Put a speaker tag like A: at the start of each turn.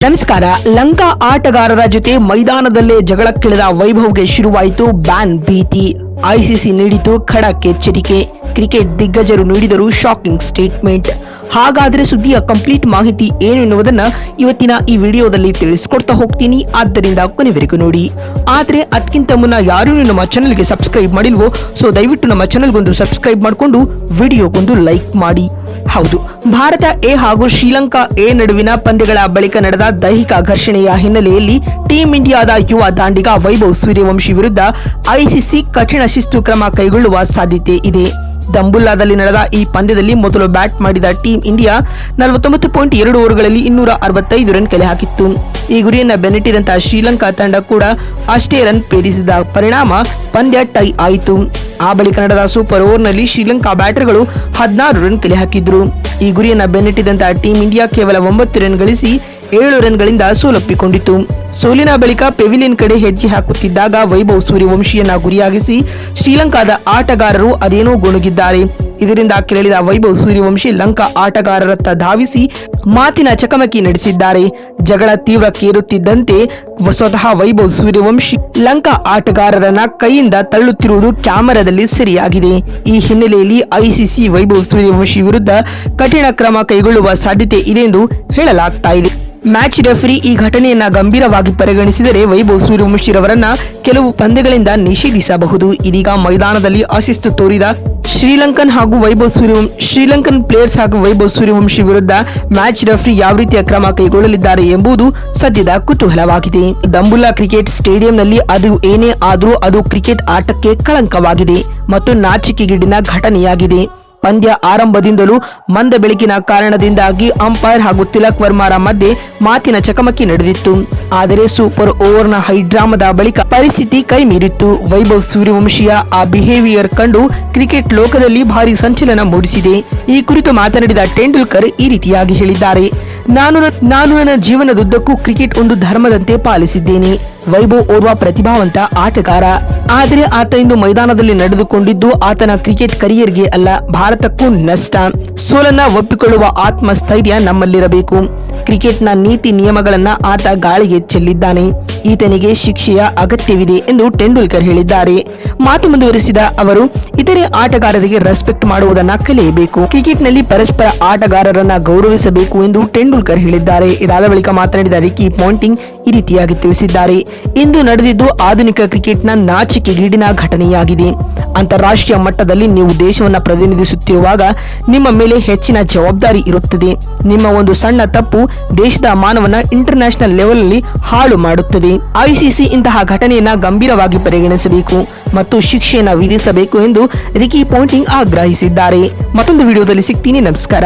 A: ನಮಸ್ಕಾರ. ಲಂಕಾ ಆಟಗಾರರ ಜೊತೆ ಮೈದಾನದಲ್ಲೇ ಜಗಳಕ್ಕಿಳಿದ ವೈಭವ್ಗೆ ಶುರುವಾಯಿತು ಬ್ಯಾನ್ ಭೀತಿ. ಐಸಿಸಿ ನೀಡಿತು ಖಡಕ್ ಎಚ್ಚರಿಕೆ. ಕ್ರಿಕೆಟ್ ದಿಗ್ಗಜರು ನೀಡಿದರು ಶಾಕಿಂಗ್ ಸ್ಟೇಟ್ಮೆಂಟ್. ಹಾಗಾದ್ರೆ ಸುದ್ದಿಯ ಕಂಪ್ಲೀಟ್ ಮಾಹಿತಿ ಏನು ಎನ್ನುವುದನ್ನ ಇವತ್ತಿನ ಈ ವಿಡಿಯೋದಲ್ಲಿ ತಿಳಿಸ್ಕೊಡ್ತಾ ಹೋಗ್ತೀನಿ, ಆದ್ದರಿಂದ ಕೊನೆವರೆಗೂ ನೋಡಿ. ಆದ್ರೆ ಅದಕ್ಕಿಂತ ಮುನ್ನ ಯಾರು ನಮ್ಮ ಚಾನೆಲ್ಗೆ ಸಬ್ಸ್ಕ್ರೈಬ್ ಮಾಡಿಲ್ವೋ, ಸೊ ದಯವಿಟ್ಟು ನಮ್ಮ ಚಾನೆಲ್ಗೊಂದು ಸಬ್ಸ್ಕ್ರೈಬ್ ಮಾಡಿಕೊಂಡು ವಿಡಿಯೋಗೊಂದು ಲೈಕ್ ಮಾಡಿ. ಹೌದು, ಭಾರತ ಎ ಹಾಗೂ ಶ್ರೀಲಂಕಾ ಎ ನಡುವಿನ ಪಂದ್ಯಗಳ ಬಳಿಕ ನಡೆದ ದೈಹಿಕ ಘರ್ಷಣೆಯ ಹಿನ್ನೆಲೆಯಲ್ಲಿ ಟೀಂ ಇಂಡಿಯಾದ ಯುವ ದಾಂಡಿಗ ವೈಭವ್ ಸೂರ್ಯವಂಶಿ ವಿರುದ್ಧ ಐಸಿಸಿ ಕಠಿಣ ಶಿಸ್ತು ಕ್ರಮ ಕೈಗೊಳ್ಳುವ ಸಾಧ್ಯತೆ ಇದೆ. ದಂಬುಲ್ಲಾದಲ್ಲಿ ನಡೆದ ಈ ಪಂದ್ಯದಲ್ಲಿ ಮೊದಲು ಬ್ಯಾಟ್ ಮಾಡಿದ ಟೀಂ ಇಂಡಿಯಾ 49.2 ಓವರ್ಗಳಲ್ಲಿ 265 ರನ್ ಕಲೆ ಹಾಕಿತ್ತು. ಈ ಗುರಿಯನ್ನ ಬೆನ್ನಟ್ಟಿದಂತಹ ಶ್ರೀಲಂಕಾ ತಂಡ ಕೂಡ ಅಷ್ಟೇ ರನ್ ಪೇರಿಸಿದ ಪರಿಣಾಮ ಪಂದ್ಯ ಟೈ ಆಯಿತು. ಆ ಬಳಿಕ ನಡೆದ ಸೂಪರ್ ಓವರ್ನಲ್ಲಿ ಶ್ರೀಲಂಕಾ ಬ್ಯಾಟರ್ಗಳು 16 ರನ್ ಕಲೆ ಹಾಕಿದ್ರು. ಈ ಗುರಿಯನ್ನ ಬೆನ್ನಟ್ಟಿದಂತಹ ಟೀಂ ಇಂಡಿಯಾ ಕೇವಲ 9 ರನ್ ಗಳಿಸಿ 7 ರನ್ಗಳಿಂದ ಸೋಲಪ್ಪಿಕೊಂಡಿತು. ಸೋಲಿನ ಬಳಿಕ ಪೆವಿಲಿಯನ್ ಕಡೆ ಹೆಜ್ಜೆ ಹಾಕುತ್ತಿದ್ದಾಗ ವೈಭವ್ ಸೂರ್ಯವಂಶಿಯನ್ನ ಗುರಿಯಾಗಿಸಿ ಶ್ರೀಲಂಕಾದ ಆಟಗಾರರು ಅದೇನೋ ಗೊಣಗಿದ್ದಾರೆ. ಇದರಿಂದ ಕೆರಳಿದ ವೈಭವ್ ಸೂರ್ಯವಂಶಿ ಲಂಕಾ ಆಟಗಾರರತ್ತ ಧಾವಿಸಿ ಮಾತಿನ ಚಕಮಕಿ ನಡೆಸಿದ್ದಾರೆ. ಜಗಳ ತೀವ್ರಕ್ಕೇರುತ್ತಿದ್ದಂತೆ ಸ್ವತಃ ವೈಭವ್ ಸೂರ್ಯವಂಶಿ ಲಂಕಾ ಆಟಗಾರರನ್ನ ಕೈಯಿಂದ ತಳ್ಳುತ್ತಿರುವುದು ಕ್ಯಾಮೆರಾದಲ್ಲಿ ಸೆರೆಯಾಗಿದೆ. ಈ ಹಿನ್ನೆಲೆಯಲ್ಲಿ ಐಸಿಸಿ ವೈಭವ್ ಸೂರ್ಯವಂಶಿ ವಿರುದ್ಧ ಕಠಿಣ ಕ್ರಮ ಕೈಗೊಳ್ಳುವ ಸಾಧ್ಯತೆ ಇದೆ ಎಂದು ಹೇಳಲಾಗ್ತಾ ಇದೆ. ಮ್ಯಾಚ್ ರೆಫರಿ ಈ ಘಟನೆಯನ್ನ ಗಂಭೀರವಾಗಿ ಪರಿಗಣಿಸಿದರೆ ವೈಭವ್ ಸೂರ್ಯವಂಶಿರವರನ್ನ ಕೆಲವು ಪಂದ್ಯಗಳಿಂದ ನಿಷೇಧಿಸಬಹುದು. ಇದೀಗ ಮೈದಾನದಲ್ಲಿ ಅಶಿಸ್ತು ತೋರಿದ ಶ್ರೀಲಂಕನ್ ಪ್ಲೇಯರ್ಸ್ ಹಾಗೂ ವೈಭವ್ ಸೂರ್ಯವಂಶಿ ವಿರುದ್ಧ ಮ್ಯಾಚ್ ರೆಫರಿ ಯಾವ ರೀತಿಯ ಕ್ರಮ ಕೈಗೊಳ್ಳಲಿದ್ದಾರೆ ಎಂಬುದು ಸದ್ಯದ ಕುತೂಹಲವಾಗಿದೆ. ದಂಬುಲ್ಲಾ ಕ್ರಿಕೆಟ್ ಸ್ಟೇಡಿಯಂನಲ್ಲಿ ಅದು ಏನೇ ಆದರೂ ಅದು ಕ್ರಿಕೆಟ್ ಆಟಕ್ಕೆ ಕಳಂಕವಾಗಿದೆ ಮತ್ತು ನಾಚಿಕೆಗೇಡಿನ ಘಟನೆಯಾಗಿದೆ. ಪಂದ್ಯ ಆರಂಭದಿಂದಲೂ ಮಂದ ಬೆಳಕಿನ ಕಾರಣದಿಂದಾಗಿ ಅಂಪೈರ್ ಹಾಗೂ ತಿಲಕ್ ವರ್ಮಾರ ಮಧ್ಯೆ ಮಾತಿನ ಚಕಮಕಿ ನಡೆದಿತ್ತು. ಆದರೆ ಸೂಪರ್ ಓವರ್ನ ಹೈಡ್ರಾಮದ ಬಳಿಕ ಪರಿಸ್ಥಿತಿ ಕೈ ಮೀರಿತ್ತು. ವೈಭವ್ ಸೂರ್ಯವಂಶಿಯ ಆ ಬಿಹೇವಿಯರ್ ಕಂಡು ಕ್ರಿಕೆಟ್ ಲೋಕದಲ್ಲಿ ಭಾರಿ ಸಂಚಲನ ಮೂಡಿಸಿದೆ. ಈ ಕುರಿತು ಮಾತನಾಡಿದ ತೆಂಡೂಲ್ಕರ್ ಈ ರೀತಿಯಾಗಿ ಹೇಳಿದ್ದಾರೆ: ನಾನು ನನ್ನ ಜೀವನದುದ್ದಕ್ಕೂ ಕ್ರಿಕೆಟ್ ಒಂದು ಧರ್ಮದಂತೆ ಪಾಲಿಸಿದ್ದೇನೆ. ವೈಭವ್ ಓರ್ವ ಪ್ರತಿಭಾವಂತ ಆಟಗಾರ, ಆದರೆ ಆತ ಇಂದು ಮೈದಾನದಲ್ಲಿ ನಡೆದುಕೊಂಡಿದ್ದು ಆತನ ಕ್ರಿಕೆಟ್ ಕರಿಯರ್ಗೆ ಅಲ್ಲ, ಭಾರತಕ್ಕೂ ನಷ್ಟ. ಸೋಲನ್ನ ಒಪ್ಪಿಕೊಳ್ಳುವ ಆತ್ಮಸ್ಥೈರ್ಯ ನಮ್ಮಲ್ಲಿರಬೇಕು. ಕ್ರಿಕೆಟ್ನ ನೀತಿ ನಿಯಮಗಳನ್ನ ಆತ ಗಾಳಿಗೆ ಚೆಲ್ಲಿದ್ದಾನೆ. ಈತನಿಗೆ ಶಿಕ್ಷೆಯ ಅಗತ್ಯವಿದೆ ಎಂದು ತೆಂಡೂಲ್ಕರ್ ಹೇಳಿದ್ದಾರೆ. ಮಾತು ಮುಂದುವರಿಸಿದ ಅವರು, ಇತರೆ ಆಟಗಾರರಿಗೆ ರೆಸ್ಪೆಕ್ಟ್ ಮಾಡುವುದನ್ನ ಕಲಿಯಬೇಕು. ಕ್ರಿಕೆಟ್ನಲ್ಲಿ ಪರಸ್ಪರ ಆಟಗಾರರನ್ನ ಗೌರವಿಸಬೇಕು ಎಂದು ತೆಂಡೂಲ್ಕರ್ ಹೇಳಿದ್ದಾರೆ. ಇದಾದ ಬಳಿಕ ಮಾತನಾಡಿದ ರಿಕಿ ಪಾಂಟಿಂಗ್ ಈ ರೀತಿಯಾಗಿ ತಿಳಿಸಿದ್ದಾರೆ: ಇಂದು ನಡೆದಿದ್ದು ಆಧುನಿಕ ಕ್ರಿಕೆಟ್ನ ನಾಚಿಕೆಗೀಡಿನ ಘಟನೆಯಾಗಿದೆ. ಅಂತಾರಾಷ್ಟ್ರೀಯ ಮಟ್ಟದಲ್ಲಿ ನೀವು ದೇಶವನ್ನ ಪ್ರತಿನಿಧಿಸುತ್ತಿರುವಾಗ ನಿಮ್ಮ ಮೇಲೆ ಹೆಚ್ಚಿನ ಜವಾಬ್ದಾರಿ ಇರುತ್ತದೆ. ನಿಮ್ಮ ಒಂದು ಸಣ್ಣ ತಪ್ಪು ದೇಶದ ಮಾನವನ ಇಂಟರ್ನ್ಯಾಷನಲ್ ಲೆವೆಲ್ ನಲ್ಲಿ ಹಾಳು ಮಾಡುತ್ತದೆ. ಐಸಿಸಿ ಇಂತಹ ಘಟನೆಯನ್ನ ಗಂಭೀರವಾಗಿ ಪರಿಗಣಿಸಬೇಕು ಮತ್ತು ಶಿಕ್ಷೆಯನ್ನು ವಿಧಿಸಬೇಕು ಎಂದು ರಿಕಿ ಪಾಂಟಿಂಗ್ ಆಗ್ರಹಿಸಿದ್ದಾರೆ. ಮತ್ತೊಂದು ವಿಡಿಯೋದಲ್ಲಿ ಸಿಗ್ತೀನಿ. ನಮಸ್ಕಾರ.